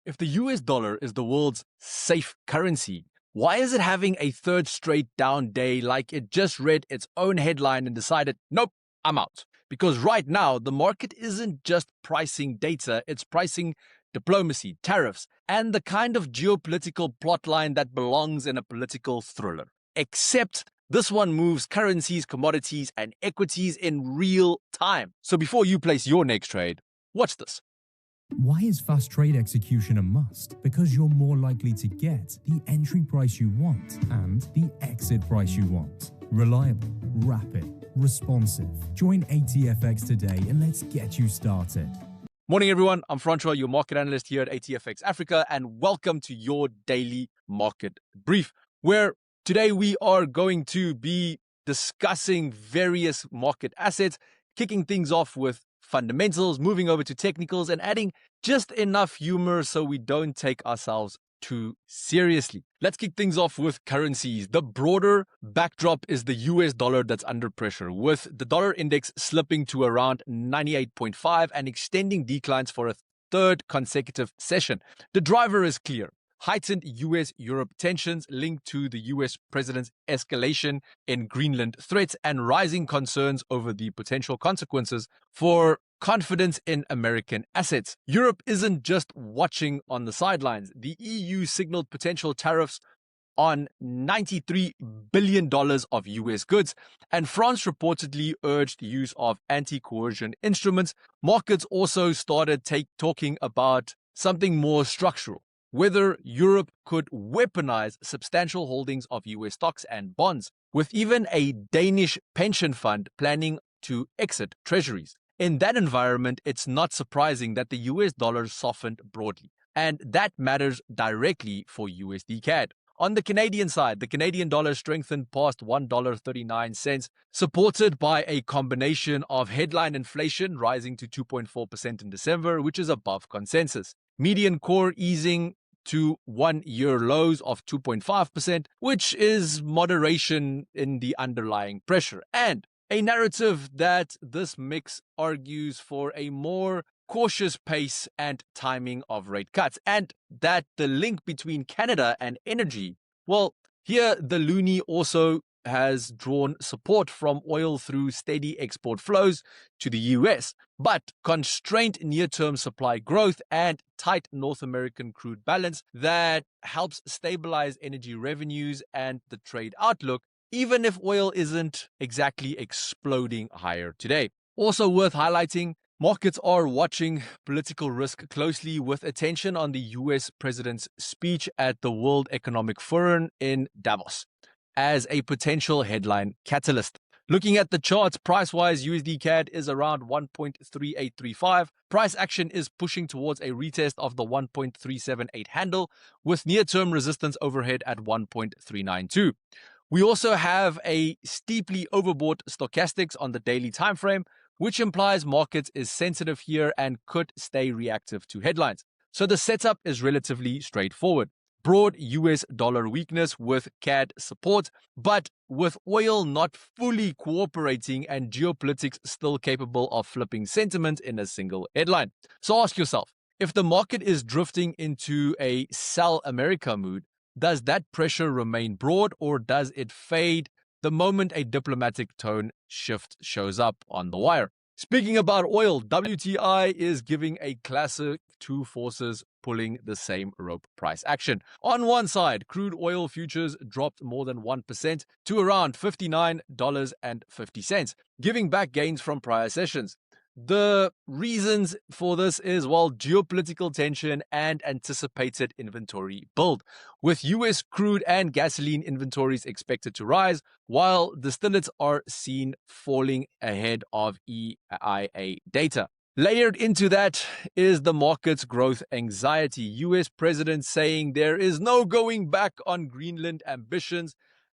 If the US dollar is the world's safe currency, why is it having a third straight down day like it just read its own headline and decided, nope, I'm out? Because right now, the market isn't just pricing data, it's pricing diplomacy, tariffs, and the kind of geopolitical plotline that belongs in a political thriller. Except this one moves currencies, commodities, and equities in real time. So before you place your next trade, watch this. Why is fast trade execution a must? Because you're more likely to get the entry price you want and the exit price you want. Reliable, rapid, responsive. Join ATFX today and let's get you started. Morning, everyone. I'm Francois, your market analyst here at ATFX Africa, and welcome to your daily market brief, where today we are going to be discussing various market assets, kicking things off with fundamentals, moving over to technicals, and adding just enough humor so we don't take ourselves too seriously. Let's kick things off with currencies. The broader backdrop is the US dollar that's under pressure, with the dollar index slipping to around 98.5 and extending declines for a third consecutive session. The driver is clear. Heightened US-Europe tensions linked to the US president's escalation in Greenland threats and rising concerns over the potential consequences for confidence in American assets. Europe isn't just watching on the sidelines. The EU signaled potential tariffs on $93 billion of US goods, and France reportedly urged the use of anti-coercion instruments. Markets also started talking about something more structural, whether Europe could weaponize substantial holdings of US stocks and bonds, with even a Danish pension fund planning to exit treasuries. In that environment, it's not surprising that the US dollar softened broadly, and that matters directly for USD CAD. On the Canadian side, the Canadian dollar strengthened past $1.39, supported by a combination of headline inflation rising to 2.4% in December, which is above consensus. Median core easing to one-year lows of 2.5%, which is moderation in the underlying pressure. And a narrative that this mix argues for a more cautious pace and timing of rate cuts, and that the link between Canada and energy, well, here the loonie also has drawn support from oil through steady export flows to the US, but constrained near-term supply growth and tight North American crude balance that helps stabilize energy revenues and the trade outlook, even if oil isn't exactly exploding higher today. Also worth highlighting, markets are watching political risk closely, with attention on the US president's speech at the World Economic Forum in Davos as a potential headline catalyst. Looking at the charts, price-wise, USD CAD is around 1.3835. Price action is pushing towards a retest of the 1.378 handle, with near-term resistance overhead at 1.392. We also have a steeply overbought stochastics on the daily time frame, which implies markets is sensitive here and could stay reactive to headlines. So the setup is relatively straightforward. Broad US dollar weakness with CAD support, but with oil not fully cooperating and geopolitics still capable of flipping sentiment in a single headline. So ask yourself, if the market is drifting into a sell America mood, does that pressure remain broad, or does it fade the moment a diplomatic tone shift shows up on the wire? Speaking about oil, WTI is giving a classic two forces pulling the same rope price action. On one side, crude oil futures dropped more than 1% to around $59.50, giving back gains from prior sessions. The reasons for this is, well, geopolitical tension and anticipated inventory build, with US crude and gasoline inventories expected to rise, while distillates are seen falling ahead of EIA data. Layered into that is the market's growth anxiety. US president saying there is no going back on Greenland ambitions,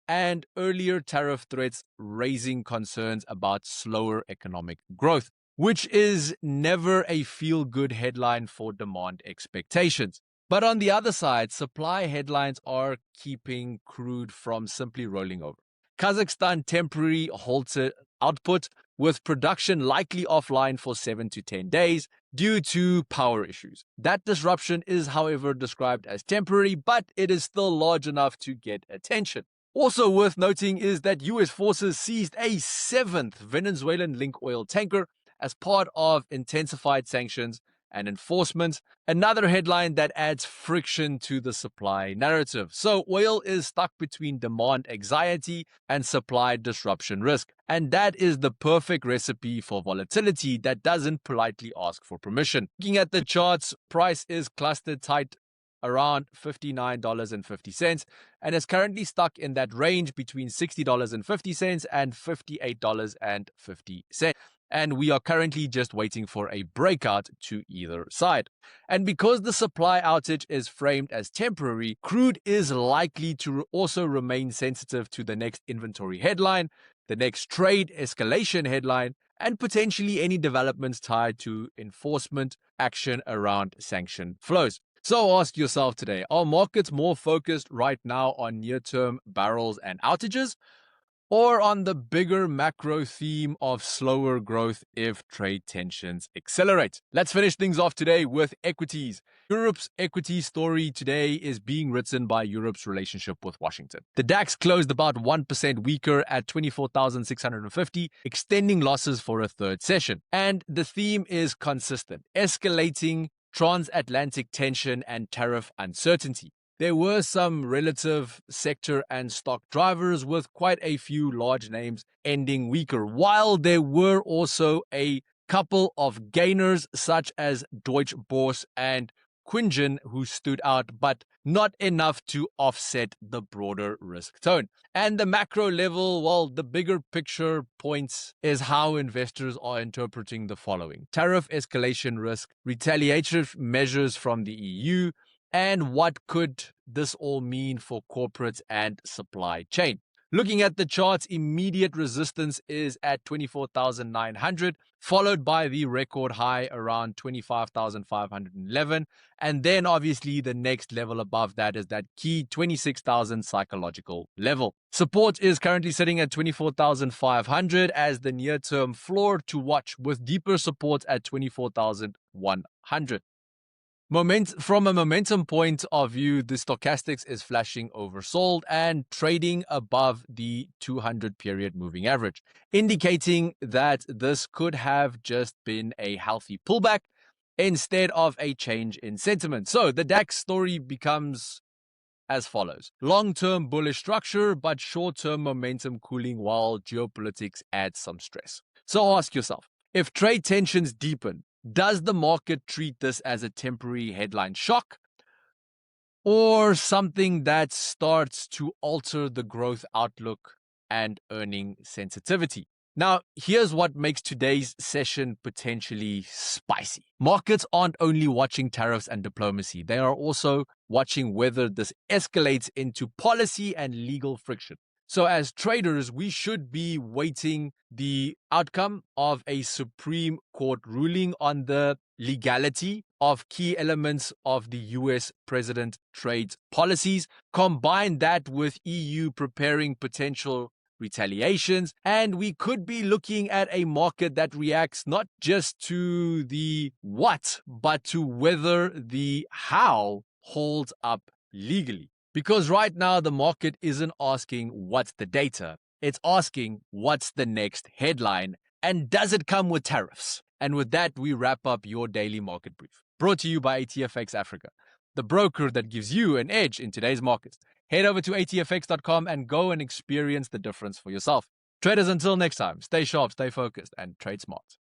and earlier tariff threats raising concerns about slower economic growth, which is never a feel-good headline for demand expectations. But on the other side, supply headlines are keeping crude from simply rolling over. Kazakhstan temporarily halted output, with production likely offline for 7 to 10 days due to power issues. That disruption is, however, described as temporary, but it is still large enough to get attention. Also worth noting is that US forces seized a 7th Venezuelan linked oil tanker as part of intensified sanctions and enforcement, another headline that adds friction to the supply narrative. So oil is stuck between demand anxiety and supply disruption risk. And that is the perfect recipe for volatility that doesn't politely ask for permission. Looking at the charts, price is clustered tight around $59.50 and is currently stuck in that range between $60.50 and $58.50. And we are currently just waiting for a breakout to either side. And because the supply outage is framed as temporary, crude is likely to also remain sensitive to the next inventory headline, the next trade escalation headline, and potentially any developments tied to enforcement action around sanction flows. So ask yourself today, are markets more focused right now on near-term barrels and outages, or on the bigger macro theme of slower growth if trade tensions accelerate? Let's finish things off today with equities. Europe's equity story today is being written by Europe's relationship with Washington. The DAX closed about 1% weaker at 24,650, extending losses for a third session. And the theme is consistent: escalating transatlantic tension and tariff uncertainty. There were some relative sector and stock drivers, with quite a few large names ending weaker, while there were also a couple of gainers such as Deutsche Börse and Quingen who stood out, but not enough to offset the broader risk tone. And the macro level, well, the bigger picture points is how investors are interpreting the following: tariff escalation risk, retaliatory measures from the EU, and what could this all mean for corporates and supply chain. Looking at the charts, immediate resistance is at 24,900, followed by the record high around 25,511. And then obviously the next level above that is that key 26,000 psychological level. Support is currently sitting at 24,500 as the near-term floor to watch, with deeper support at 24,100. From a momentum point of view, the stochastics is flashing oversold and trading above the 200 period moving average, indicating that this could have just been a healthy pullback instead of a change in sentiment. So the DAX story becomes as follows: long-term bullish structure, but short-term momentum cooling while geopolitics adds some stress. So ask yourself, if trade tensions deepen, does the market treat this as a temporary headline shock, or something that starts to alter the growth outlook and earning sensitivity? Now, here's what makes today's session potentially spicy. Markets aren't only watching tariffs and diplomacy, they are also watching whether this escalates into policy and legal friction. So as traders, we should be waiting the outcome of a Supreme Court ruling on the legality of key elements of the US president trade policies. Combine that with EU preparing potential retaliations, and we could be looking at a market that reacts not just to the what, but to whether the how holds up legally. Because right now, the market isn't asking what's the data. It's asking what's the next headline, and does it come with tariffs? And with that, we wrap up your daily market brief. Brought to you by ATFX Africa, the broker that gives you an edge in today's markets. Head over to atfx.com and go and experience the difference for yourself. Traders, until next time, stay sharp, stay focused, and trade smart.